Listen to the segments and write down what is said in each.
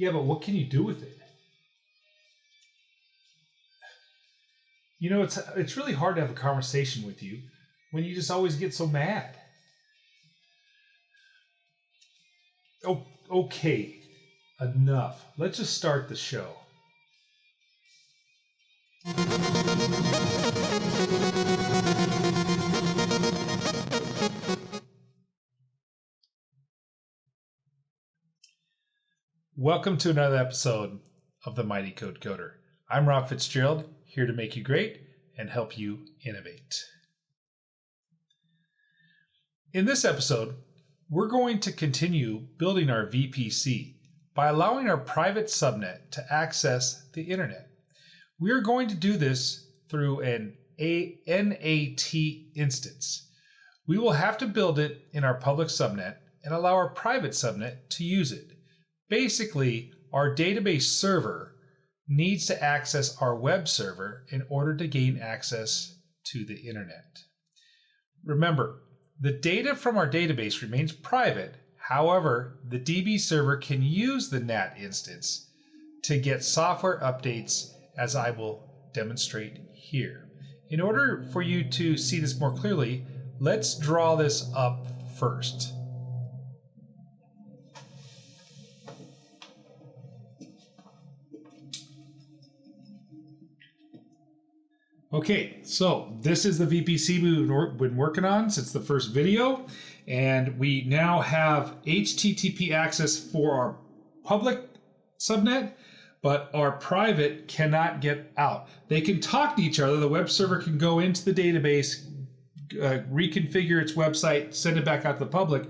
Yeah, but what can you do with it? You know, it's really hard to have a conversation with you when you just always get so mad. Oh, okay, enough. Let's just start the show. Welcome to another episode of the Mighty Code Coder. I'm Rob Fitzgerald, here to make you great and help you innovate. In this episode, we're going to continue building our VPC by allowing our private subnet to access the internet. We are going to do this through an NAT instance. We will have to build it in our public subnet and allow our private subnet to use it. Basically, our database server needs to access our web server in order to gain access to the internet. Remember, the data from our database remains private. However, the DB server can use the NAT instance to get software updates, as I will demonstrate here. In order for you to see this more clearly, let's draw this up first. Okay, so this is the VPC we've been working on since the first video, and we now have HTTP access for our public subnet, but our private cannot get out. They can talk to each other. The web server can go into the database, reconfigure its website, send it back out to the public,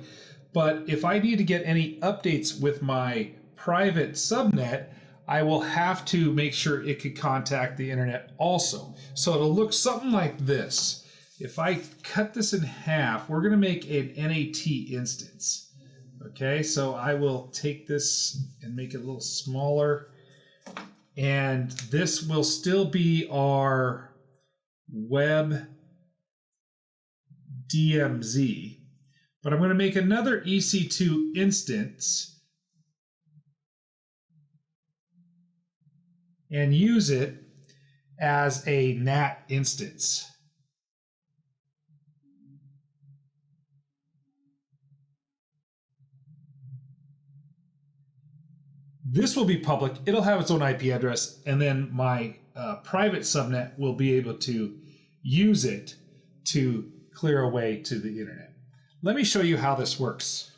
but if I need to get any updates with my private subnet, I will have to make sure it could contact the internet also. So it'll look something like this. If I cut this in half, we're going to make an NAT instance. Okay, so I will take this and make it a little smaller. And this will still be our web DMZ. But I'm going to make another EC2 instance and use it as a NAT instance. This will be public. It'll have its own IP address, and then my private subnet will be able to use it to clear a way to the internet. Let me show you how this works.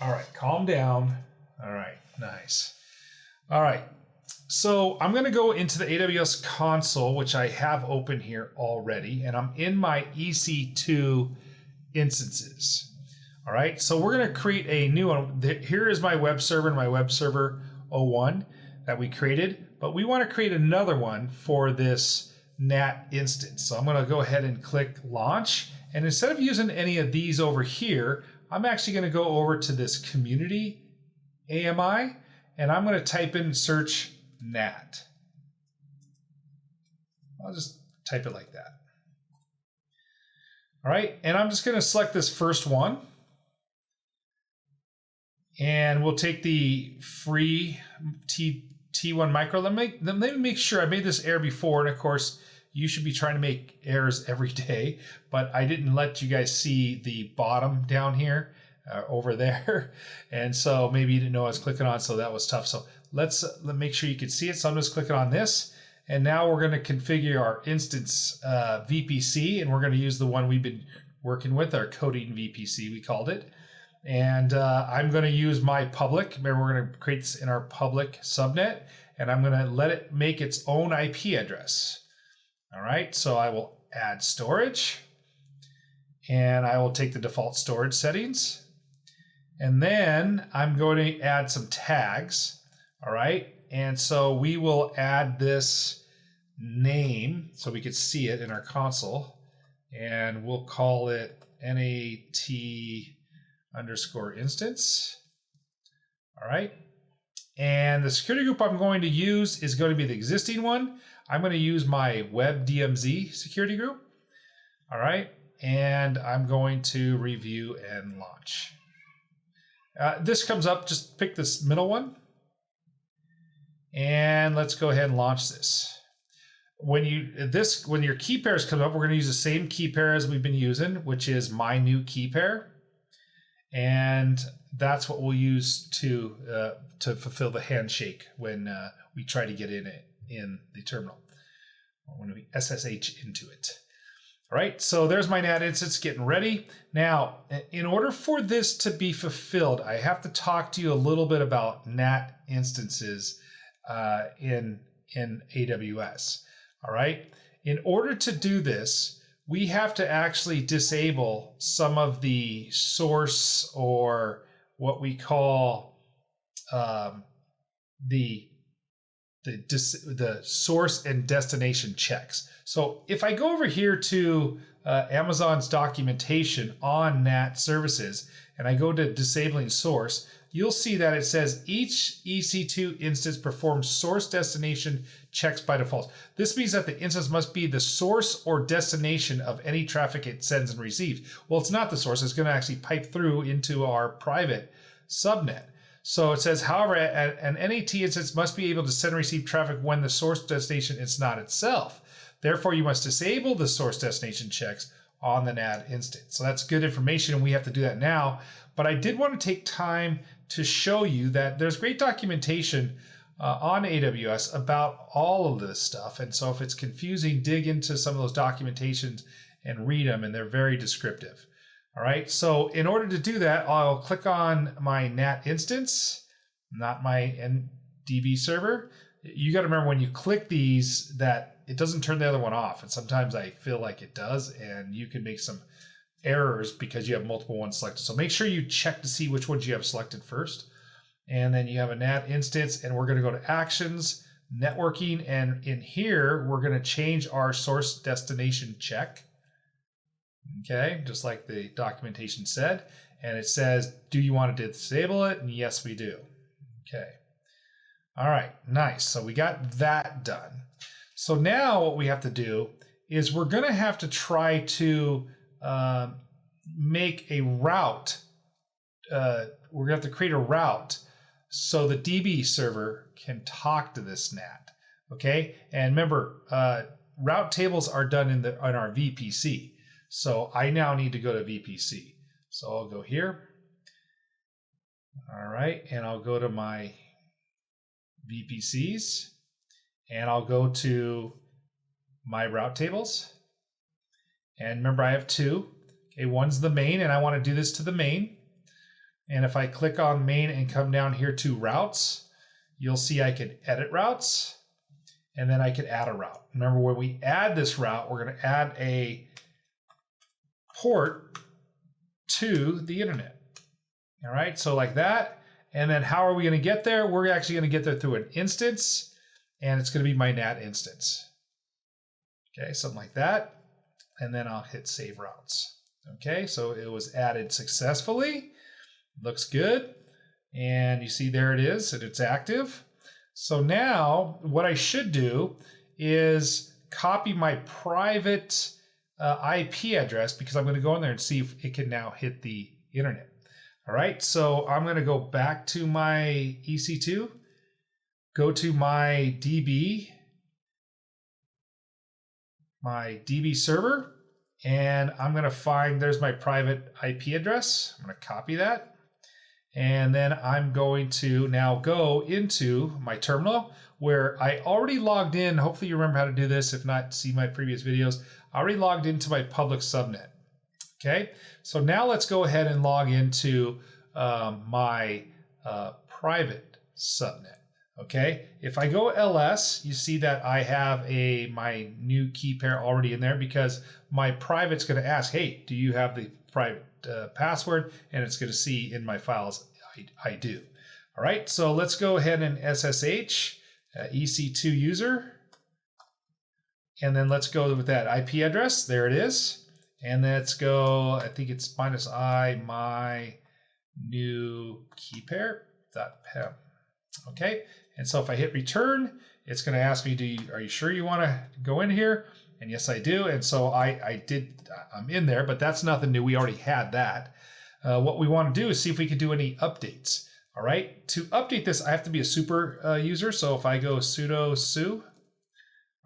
All right, calm down. All right, nice. All right, so I'm going to go into the AWS console, which I have open here already, and I'm in my EC2 instances. All right, so we're going to create a new one. Here is my web server and my web server 01 that we created, but we want to create another one for this NAT instance. So I'm going to go ahead and click launch, and instead of using any of these over here, I'm actually going to go over to this community AMI, and I'm going to type in search NAT. I'll just type it like that. All right, and I'm just going to select this first one, and we'll take the free T1 micro. Let me make sure I made this error before, and of course, you should be trying to make errors every day, but I didn't let you guys see the bottom down here over there. And so maybe you didn't know I was clicking on, so that was tough. So let's make sure you can see it. So I'm just clicking on this. And now we're going to configure our instance VPC, and we're going to use the one we've been working with, our coding VPC, we called it. And I'm going to use my public. Remember, we're going to create this in our public subnet, and I'm going to let it make its own IP address. All right, so I will add storage, and I will take the default storage settings, and then I'm going to add some tags. All right, and so we will add this name so we could see it in our console, and we'll call it NAT underscore instance. All right, and the security group I'm going to use is going to be the existing one. I'm going to use my web DMZ security group. All right, and I'm going to review and launch. This comes up, just pick this middle one. And let's go ahead and launch this. When your key pairs come up, we're going to use the same key pair as we've been using, which is my new key pair, and that's what we'll use to fulfill the handshake when we try to get in the terminal, when we SSH into it. All right, so there's my NAT instance getting ready. Now, in order for this to be fulfilled, I have to talk to you a little bit about NAT instances in AWS. All right. In order to do this, we have to actually disable some of the source, or what we call the source and destination checks. So if I go over here to Amazon's documentation on NAT services, and I go to disabling source, you'll see that it says each EC2 instance performs source destination checks by default. This means that the instance must be the source or destination of any traffic it sends and receives. Well, it's not the source. It's going to actually pipe through into our private subnet. So it says, however, an NAT instance must be able to send and receive traffic when the source destination is not itself. Therefore, you must disable the source destination checks on the NAT instance. So that's good information, and we have to do that now. But I did want to take time to show you that there's great documentation on AWS about all of this stuff. And so if it's confusing, dig into some of those documentations and read them, and they're very descriptive. All right, so in order to do that, I'll click on my NAT instance, not my DB server. You got to remember, when you click these, that it doesn't turn the other one off. And sometimes I feel like it does, and you can make some errors because you have multiple ones selected. So make sure you check to see which ones you have selected first. And then you have a NAT instance, and we're going to go to Actions, Networking, and in here, we're going to change our source destination check. Okay, just like the documentation said. And it says, do you want to disable it? And yes, we do. Okay. All right, nice. So we got that done. So now what we have to do is we're going to have to try to make a route. We're going to have to create a route so the DB server can talk to this NAT. Okay, and remember, route tables are done in our VPC. So I now need to go to VPC. So I'll go here. All right, and I'll go to my VPCs, and I'll go to my route tables. And remember, I have two. Okay, one's the main, and I want to do this to the main. And if I click on main and come down here to routes, you'll see I can edit routes, and then I can add a route. Remember, when we add this route, we're going to add a port to the internet. All right, so like that. And then how are we going to get there? We're actually going to get there through an instance, and it's going to be my NAT instance. Okay, something like that. And then I'll hit Save Routes. Okay, so it was added successfully. Looks good. And you see there it is, and it's active. So now what I should do is copy my private IP address, because I'm going to go in there and see if it can now hit the internet. All right, so I'm going to go back to my EC2, go to my DB server, and I'm going to find, there's my private IP address. I'm going to copy that. And then I'm going to now go into my terminal where I already logged in. Hopefully you remember how to do this. If not, see my previous videos. I already logged into my public subnet. Okay, so now let's go ahead and log into my private subnet. Okay, if I go LS, you see that I have my new key pair already in there, because my private's going to ask, hey, do you have the private password? And it's going to see in my files, I do. All right, so let's go ahead and SSH EC2 user. And then let's go with that IP address. There it is. And let's go, I think it's -I, my new key pair.pem. Okay, and so if I hit return, it's going to ask me, are you sure you want to go in here? And yes, I do. And so I'm in there, but that's nothing new. We already had that. What we want to do is see if we could do any updates. All right. To update this, I have to be a super user. So if I go sudo su,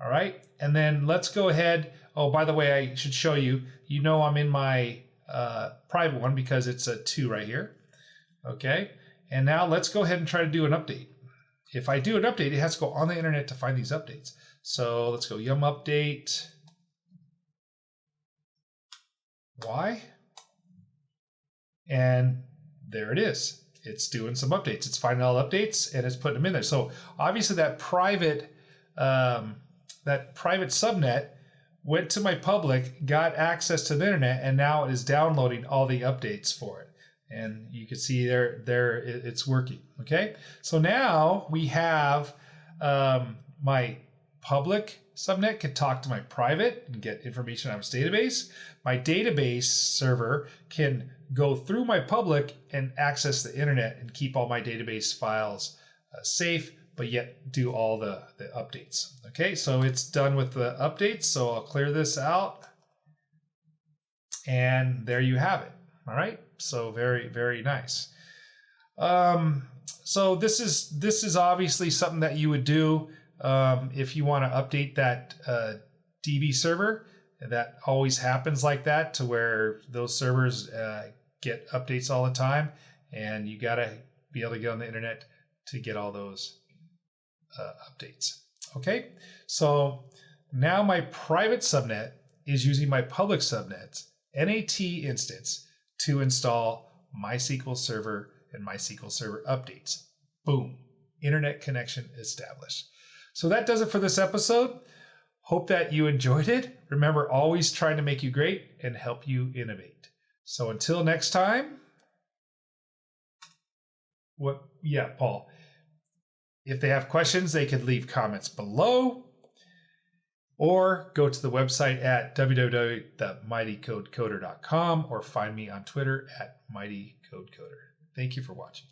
all right. And then let's go ahead. Oh, by the way, I should show you, I'm in my private one because it's a 2 right here. Okay. And now let's go ahead and try to do an update. If I do an update, it has to go on the internet to find these updates. So let's go yum update. Y. And there it is. It's doing some updates. It's finding all updates and it's putting them in there. So obviously that private subnet went to my public, got access to the internet, and now it is downloading all the updates for it. And you can see there it's working. Okay, so now we have my public subnet can talk to my private and get information out of its database. My database server can go through my public and access the internet and keep all my database files safe, but yet do all the updates. Okay, so it's done with the updates. So I'll clear this out. And there you have it. All right, so very, very nice. So this is obviously something that you would do if you want to update that DB server. That always happens like that, to where those servers get updates all the time, and you got to be able to get on the internet to get all those updates. Okay, so now my private subnet is using my public subnet's NAT instance to install MySQL Server and MySQL Server updates. Boom, internet connection established. So that does it for this episode. Hope that you enjoyed it. Remember, always trying to make you great and help you innovate. So until next time, Paul. If they have questions, they could leave comments below or go to the website at www.mightycodecoder.com or find me on Twitter at mightycodecoder. Thank you for watching.